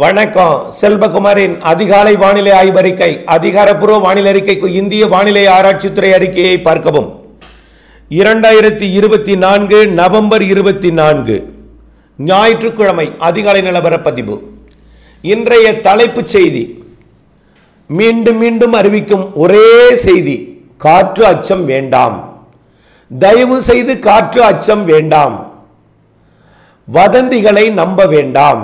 வணக்கம். செல்வகுமாரின் அதிகாலை வானிலை ஆய்வறிக்கை. அதிகாரப்பூர்வ வானிலை அறிக்கைக்கு இந்திய வானிலை ஆராய்ச்சித்துறை அறிக்கையை பார்க்கவும். 2024 நவம்பர் 24 ஞாயிற்றுக்கிழமை அதிகாலை நிலவர பதிவு. இன்றைய தலைப்புச் செய்தி, மீண்டும் மீண்டும் அறிவிக்கும் ஒரே செய்தி, காற்று அச்சம் வேண்டாம். தயவு செய்து காற்று அச்சம் வேண்டாம். வதந்திகளை நம்ப வேண்டாம்.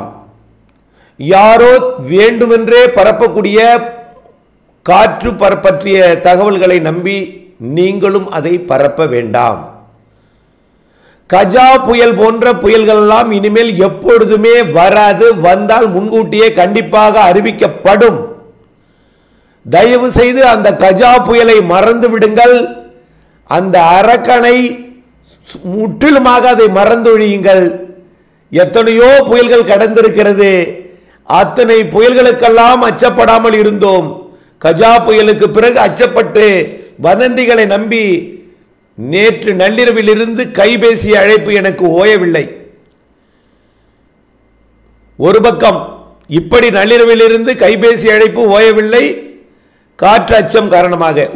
யாரோ வேண்டுமென்றே பரப்பக்கூடிய காற்று பற்றிய தகவல்களை நம்பி நீங்களும் அதை பரப்ப வேண்டாம். கஜா புயல் போன்ற புயல்கள் எல்லாம் இனிமேல் எப்பொழுதுமே வராது. வந்தால் முன்கூட்டியே கண்டிப்பாக அறிவிக்கப்படும். தயவு செய்து அந்த கஜா புயலை மறந்து விடுங்கள். அந்த அரக்கனை முற்றிலுமாக அதை மறந்தொழியுங்கள். எத்தனையோ புயல்கள் கடந்திருக்கிறது. அத்தனை புயல்களுக்கெல்லாம் அச்சப்படாமல் இருந்தோம். கஜா புயலுக்கு பிறகு அச்சப்பட்டு வதந்திகளை நம்பி நேற்று நள்ளிரவில் இருந்து கைபேசி அழைப்பு எனக்கு ஓயவில்லை. ஒரு பக்கம் இப்படி நள்ளிரவில் இருந்து கைபேசி அழைப்பு ஓயவில்லை, காற்று அச்சம் காரணமாக.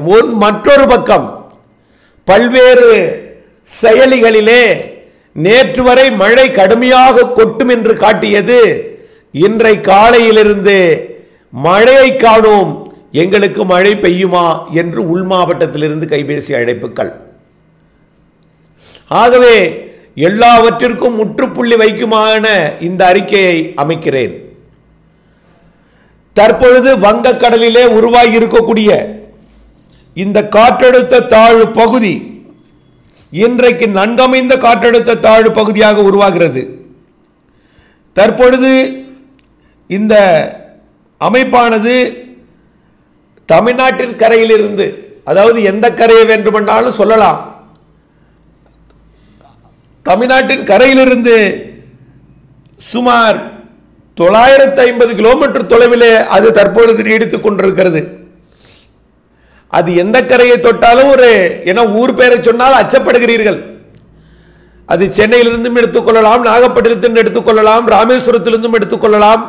மற்றொரு பக்கம் பல்வேறு செயலிகளிலே நேற்று வரை மழை கடுமையாக கொட்டும் என்று காட்டியது இன்றை காலையிலிருந்து மழையை காணோம், எங்களுக்கு மழை பெய்யுமா என்று உள் மாவட்டத்திலிருந்து கைபேசி அழைப்புகள். ஆகவே எல்லாவற்றிற்கும் முற்றுப்புள்ளி வைக்குமான இந்த அறிக்கையை அமைக்கிறேன். தற்பொழுது வங்கக்கடலிலே உருவாகி இருக்கக்கூடிய இந்த காற்றழுத்த தாழ்வு பகுதி இன்றைக்கு நன்கமைந்த காற்றழுத்த தாழ்வு பகுதியாக உருவாகிறது. தற்பொழுது இந்த அமைப்பானது தமிழ்நாட்டின் கரையிலிருந்து, அதாவது எந்த கரையை வேண்டுமென்றாலும் சொல்லலாம், தமிழ்நாட்டின் கரையிலிருந்து சுமார் 950 கிலோமீட்டர் தொலைவிலே அது தற்பொழுது நீடித்துக் கொண்டிருக்கிறது. அது எந்த கரையை தொட்டாலும் ஊர் பெயரை சொன்னால் அச்சப்படுகிறீர்கள். அது சென்னையிலிருந்தும் எடுத்துக்கொள்ளலாம், நாகப்பட்டினத்திலிருந்து எடுத்துக்கொள்ளலாம், ராமேஸ்வரத்திலிருந்தும் எடுத்துக்கொள்ளலாம்.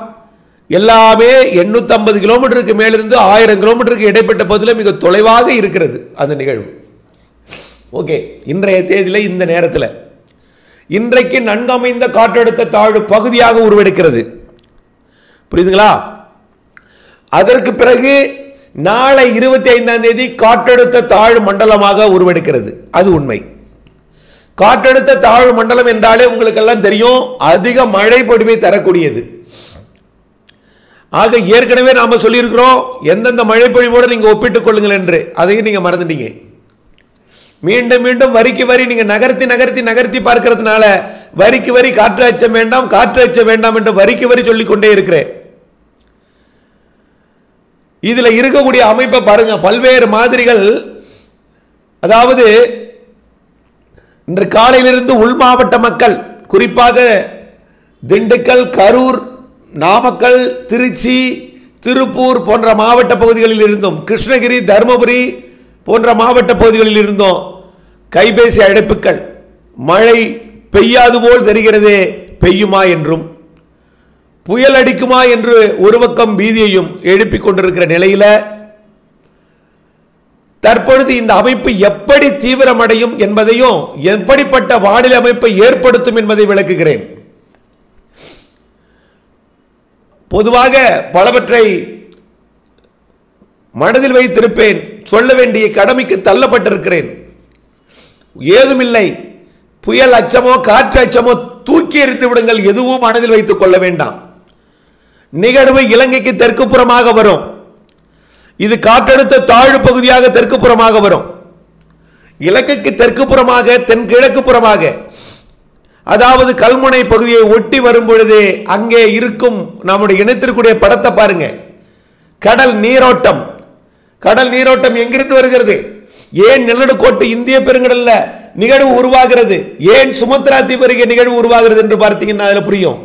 எல்லாமே 850 கிலோமீட்டருக்கு மேலிருந்து 1000 கிலோமீட்டருக்கு இடைப்பட்ட பகுதியில் மிக தொலைவாக இருக்கிறது அந்த நிகழ்வு. ஓகே, இன்றைய தேதியில் இந்த நேரத்தில் இன்றைக்கு நன்கமைந்த காற்றழுத்த தாழ்வு பகுதியாக உருவெடுக்கிறது. புரியுதுங்களா? அதற்கு பிறகு நாளை 25ஆம் தேதி காற்றழுத்த தாழ்வு மண்டலமாக உருவெடுக்கிறது. அது உண்மை. காற்றழுத்த தாழ்வு மண்டலம் என்றாலே உங்களுக்கெல்லாம் தெரியும், அதிக மழை பொழிவை தரக்கூடியது. ஆக ஏற்கனவே நாம சொல்லியிருக்கிறோம், எந்தெந்த மழை பொழிவோடு நீங்க ஒப்பிட்டுக் கொள்ளுங்கள் என்று. அதையும் நீங்க மறந்துட்டீங்க. மீண்டும் மீண்டும் வரிக்கு வரி நீங்க நகர்த்தி நகர்த்தி நகர்த்தி பார்க்கிறதுனால வரிக்கு வரி காற்று அச்சம் வேண்டாம், காற்று அச்சம் வேண்டாம் என்று வரிக்கு வரி சொல்லிக் கொண்டே இருக்கிறேன். இதுல இருக்கக்கூடிய அமைப்பை பாருங்க, பல்வேறு மாதிரிகள். அதாவது இன்று காலையிலிருந்து உள் மாவட்ட மக்கள், குறிப்பாக திண்டுக்கல், கரூர், நாமக்கல், திருச்சி, திருப்பூர் போன்ற மாவட்ட பகுதிகளில் இருந்தும், கிருஷ்ணகிரி, தருமபுரி போன்ற மாவட்ட பகுதிகளில் இருந்தும் கைபேசி அழைப்புகள், மழை பெய்யாது போல் தெரிகிறது, பெய்யுமா என்றும் புயல் அடிக்குமா என்று ஒரு பக்கம் பீதியையும் எழுப்பிக் கொண்டிருக்கிற நிலையில தற்பொழுது இந்த அமைப்பு எப்படி தீவிரமடையும் என்பதையும், எப்படிப்பட்ட வானிலை அமைப்பை ஏற்படுத்தும் என்பதை விளக்குகிறேன். பொதுவாக பலவற்றை மனதில் வைத்திருப்பேன், சொல்ல வேண்டிய கடமைக்கு தள்ளப்பட்டிருக்கிறேன். ஏதுமில்லை, புயல் அச்சமோ காற்று அச்சமோ தூக்கி எறிந்து விடுங்கள், எதுவும் மனதில் வைத்துக் கொள்ள வேண்டாம். நிகழ்வு இலங்கைக்கு தெற்கு புறமாக வரும். இது காற்றழுத்த தாழ்வு பகுதியாக தெற்கு புறமாக வரும். இலங்கைக்கு தெற்கு புறமாக, தென்கிழக்கு புறமாக, அதாவது கல்முனை பகுதியை ஒட்டி வரும் பொழுது அங்கே இருக்கும் நம்முடைய இனத்திற்குரிய படத்தை பாருங்க. கடல் நீரோட்டம், கடல் நீரோட்டம் எங்கிருந்து வருகிறது? ஏன் நிலநடுக்கோட்டு இந்திய பெருங்கடல்ல நிகழ்வு உருவாகிறது? ஏன் சுமத்ரா தீவு அருகே நிகழ்வு உருவாகிறது என்று பார்த்தீங்கன்னா அதில் புரியும்.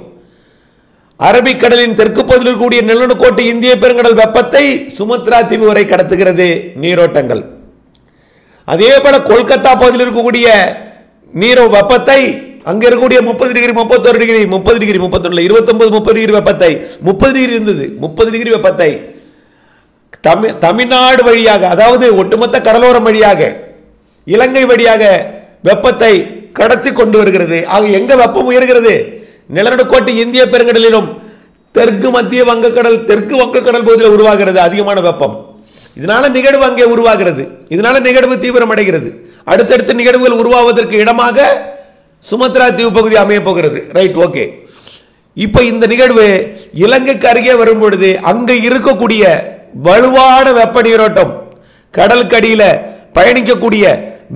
அரபிக்கடலின் தெற்கு பகுதியில் இருக்கக்கூடிய நிலநடுக்கோட்டு இந்திய பெருங்கடல் வெப்பத்தை சுமத்ரா தீவு வரை கடத்துகிறது நீரோட்டங்கள். அதே போல கொல்கத்தா பகுதியில் இருக்கக்கூடிய நீரோ வெப்பத்தை அங்க இருக்கக்கூடிய 30 டிகிரி 31 டிகிரி 30 டிகிரி 31 29 30 டிகிரி வெப்பத்தை 30 டிகிரி இருந்தது 30 டிகிரி வெப்பத்தை தமிழ்நாடு வழியாக, அதாவது ஒட்டுமொத்த கடலோரம் வழியாக இலங்கை வழியாக வெப்பத்தை கடத்தி கொண்டு வருகிறது. ஆக எங்க வெப்பம் உயர்கிறது? நிலநடுக்கோட்டு இந்திய பெருங்கடலிலும் தெற்கு மத்திய வங்கக்கடல் தெற்கு வங்கக்கடல் பகுதியில் உருவாகிறது அதிகமான வெப்பம். இதனால நிகழ்வு அங்கே உருவாகிறது. இதனால நிகழ்வு தீவிரம் அடைகிறது. அடுத்தடுத்த நிகழ்வுகள் உருவாவதற்கு இடமாக சுமத்ரா தீவு பகுதி அமைய போகிறது. Right, okay. இப்ப இந்த நிகழ்வு இலங்கைக்கு அருகே வரும் பொழுது அங்க இருக்கக்கூடிய வலுவான வெப்ப நீரோட்டம், கடலுக்கடியில பயணிக்கக்கூடிய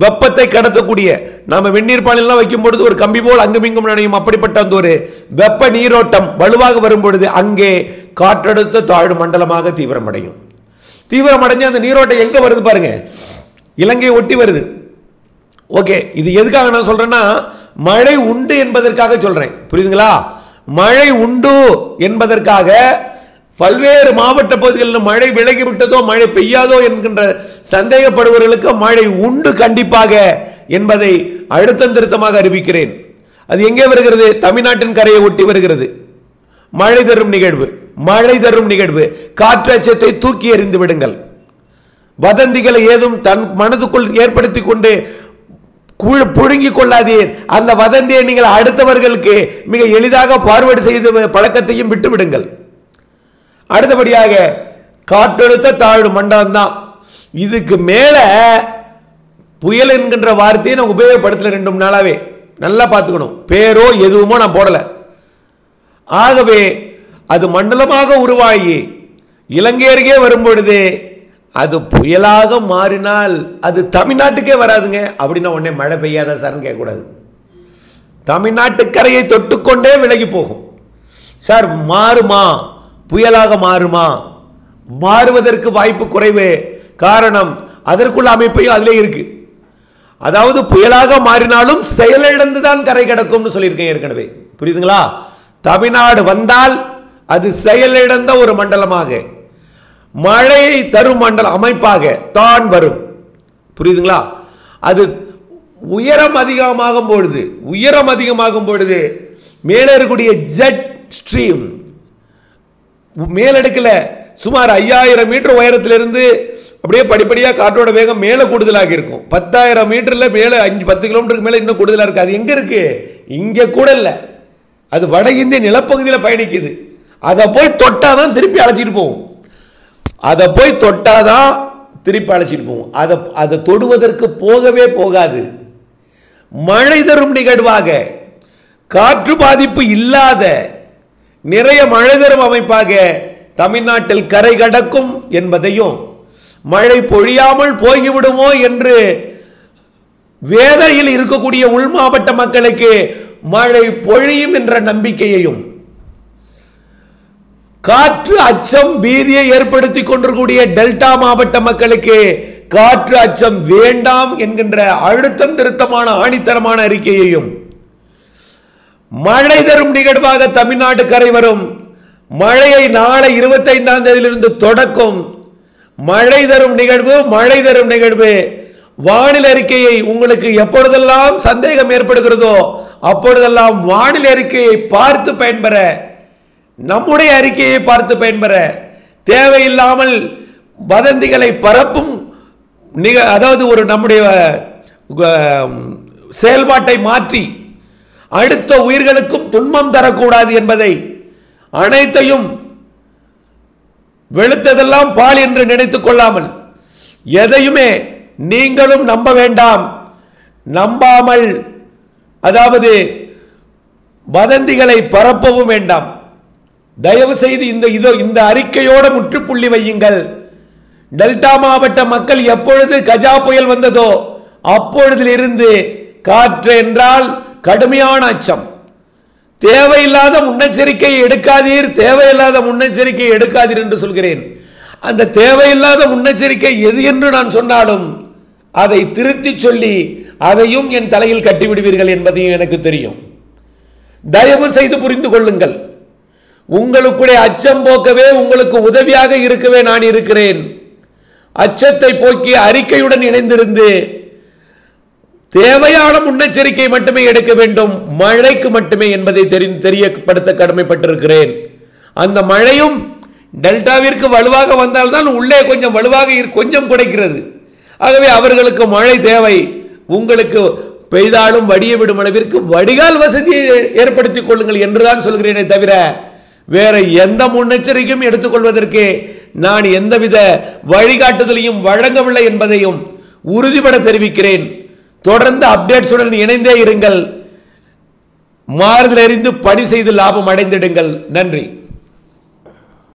வெப்பத்தை கடத்தக்கூடிய, நாம வெந்நீர் பாலிலாம் வைக்கும் பொழுது ஒரு கம்பி போல் அங்குமிங்கும் நனையும், அப்படிப்பட்ட அந்த ஒரு வெப்ப நீரோட்டம் வலுவாக வரும் பொழுது அங்கே காற்றழுத்த தாழ்வு மண்டலமாக தீவிரமடையும். தீவிரமடைஞ்சு அந்த நீரோட்டம் எங்க வருது பாருங்க, இலங்கையை ஒட்டி வருது. ஓகே, இது எதுக்காக நான் சொல்றேன்னா, மழை உண்டு என்பதற்காக சொல்றேன், புரியுதுங்களா? மழை உண்டு என்பதற்காக பல்வேறு மாவட்ட பகுதிகளில் மழை விலகிவிட்டதோ மழை பெய்யாதோ என்கின்ற சந்தேகப்படுபவர்களுக்கு மழை உண்டு கண்டிப்பாக என்பதை அழுத்தம் திருத்தமாக அறிவிக்கிறேன். அது எங்கே வருகிறது? தமிழ்நாட்டின் கரையை ஒட்டி வருகிறது. மழை தரும் நிகழ்வு, மழை தரும் நிகழ்வு. காற்றச்சத்தை தூக்கி எறிந்து விடுங்கள். வதந்திகளை ஏதும் தன் மனதுக்குள் ஏற்படுத்தி கொண்டு புழுங்கிக் கொள்ளாதீர். அந்த வதந்தியை நீங்கள் அடுத்தவர்களுக்கு மிக எளிதாக பார்வர்டு செய்து பழக்கத்தையும் விட்டு விடுங்கள். அடுத்தபடியாக காற்றழுத்த தாழ்வு மண்டலம் தான். இதுக்கு மேல புயல் என்கின்ற வார்த்தையை நான் உபயோகப்படுத்தல 2 நாளாவே. நல்லா பார்த்துக்கணும், பேரோ எதுவுமோ நான் போடல. ஆகவே அது மண்டலமாக உருவாகி இலங்கை அருகே வரும்பொழுது அது புயலாக மாறினால் அது தமிழ்நாட்டுக்கே வராதுங்க. அப்படின்னா உடனே மழை பெய்யாதா சார்னு கேட்கக்கூடாது. தமிழ்நாட்டு கரையை தொட்டுக்கொண்டே விலகி போகும். சார் மாறுமா, புயலாக மாறுமா? மாறுவதற்கு வாய்ப்பு குறைவு. காரணம், அதற்குள்ள அமைப்பையும் அதிலே இருக்கு. அதாவது புயலாக மாறினாலும் செயலிழந்துதான் கரை கடக்கும் சொல்லியிருக்கேன் ஏற்கனவே, புரியுதுங்களா? தமிழ்நாடு வந்தால் அது செயலிழந்த ஒரு மண்டலமாக, மழையை தரும் மண்டல அமைப்பாக தான் வரும், புரியுதுங்களா? அது உயரம் அதிகமாகும் பொழுது மேலே இருக்கக்கூடிய ஜெட் ஸ்ட்ரீம் மேலடுக்கல சுமார் 5000 மீட்டர் உயரத்திலிருந்து அப்படியே படிப்படியாக காற்றோட வேகம் மேலே கூடுதலாக இருக்கும். 10,000 மீட்டர்ல மேலே 5-10 கிலோமீட்டருக்கு மேலே இன்னும் கூடுதலாக இருக்கு. அது எங்க இருக்கு? இங்க கூட இல்லை, அது வட இந்திய நிலப்பகுதியில் பயணிக்குது. அதை போய் தொட்டாதான் திருப்பி அழைச்சிட்டு போகும். அதை போய் தொட்டாதான் திருப்பி அழைச்சிட்டு போகும். அதை தொடுவதற்கு போகவே போகாது. மழை தரும் நிகழ்வாக, காற்று பாதிப்பு இல்லாத நிறைய மழை தரும் அமைப்பாக தமிழ்நாட்டில் கரை கடக்கும் என்பதையும், மழை பொழியாமல் போய்விடுமோ என்று வேதனையில் இருக்கக்கூடிய உள் மாவட்ட மக்களுக்கு மழை பொழியும் என்ற நம்பிக்கையையும், காற்று அச்சம் பீதியை ஏற்படுத்திக் கொண்டிருக்கூடிய டெல்டா மாவட்ட மக்களுக்கு காற்று அச்சம் வேண்டாம் என்கின்ற அழுத்தம் திருத்தமான ஆணித்தரமான அறிக்கையையும், மழை தரும் நிகழ்வாக தமிழ்நாடு கரை வரும், மழையை நாளை 25ஆம் தேதியிலிருந்து தொடக்கும் மழை தரும் நிகழ்வு வானிலை அறிக்கையை உங்களுக்கு எப்பொழுதெல்லாம் சந்தேகம் ஏற்படுகிறதோ அப்பொழுதெல்லாம் வானிலை அறிக்கையை பார்த்து பயன்பெற, நம்முடைய அறிக்கையை பார்த்து பயன்பெற, தேவையில்லாமல் வதந்திகளை பரப்பும் அதாவது ஒரு நம்முடைய செயல்பாட்டை மாற்றி அடுத்த உயிர்களுக்கும் துன்பம் தரக்கூடாது என்பதை அனைத்தையும் வெளுத்ததெல்லாம் பால் என்று நினைத்துக் கொள்ளாமல் எதையுமே நீங்களும் நம்ப வேண்டாம். நம்பாமல் அதாவது வதந்திகளை பரப்பவும் வேண்டாம். தயவு செய்து இந்த அறிக்கையோடு முற்றுப்புள்ளி வையுங்கள். டெல்டா மாவட்ட மக்கள் எப்பொழுது கஜா புயல் வந்ததோ அப்பொழுதிலிருந்து காற்று என்றால் கடுமையான அச்சம். தேவையில்லாத முன்னெச்சரிக்கை எடுக்காதீர் என்று சொல்கிறேன். அந்த தேவையில்லாத முன்னெச்சரிக்கை எது என்று நான் சொன்னாலும் அதை திருத்தி சொல்லி அதையும் என் தலையில் கட்டிவிடுவீர்கள் என்பதையும் எனக்கு தெரியும். தயவு செய்து புரிந்து கொள்ளுங்கள். உங்களுக்குடைய அச்சம் போக்கவே, உங்களுக்கு உதவியாக இருக்கவே நான் இருக்கிறேன். அச்சத்தை போக்கி அறிக்கையுடன் இணைந்திருந்து தேவையான முன்னெச்சரிக்கை மட்டுமே எடுக்க வேண்டும், மழைக்கு மட்டுமே என்பதை தெரியப்படுத்த கடமைப்பட்டிருக்கிறேன். அந்த மழையும் டெல்டாவிற்கு வலுவாக வந்தால்தான் உள்ளே கொஞ்சம் வலுவாக கொஞ்சம் குறைக்கிறது. ஆகவே அவர்களுக்கு மழை தேவை. உங்களுக்கு பெய்தாலும் வடிய விடும் அளவிற்கு வடிகால் வசதியை ஏற்படுத்திக் கொள்ளுங்கள் என்றுதான் சொல்கிறேனே தவிர வேற எந்த முன்னெச்சரிக்கையும் எடுத்துக்கொள்வதற்கு நான் எந்தவித வழிகாட்டுதலையும் வழங்கவில்லை என்பதையும் உறுதிபட தெரிவிக்கிறேன். தொடர்ந்து அப்டேட்ஸுடன் இணைந்தே இருங்கள். மாறுதல் அறிந்து பணி செய்து லாபம் அடைந்திடுங்கள். நன்றி.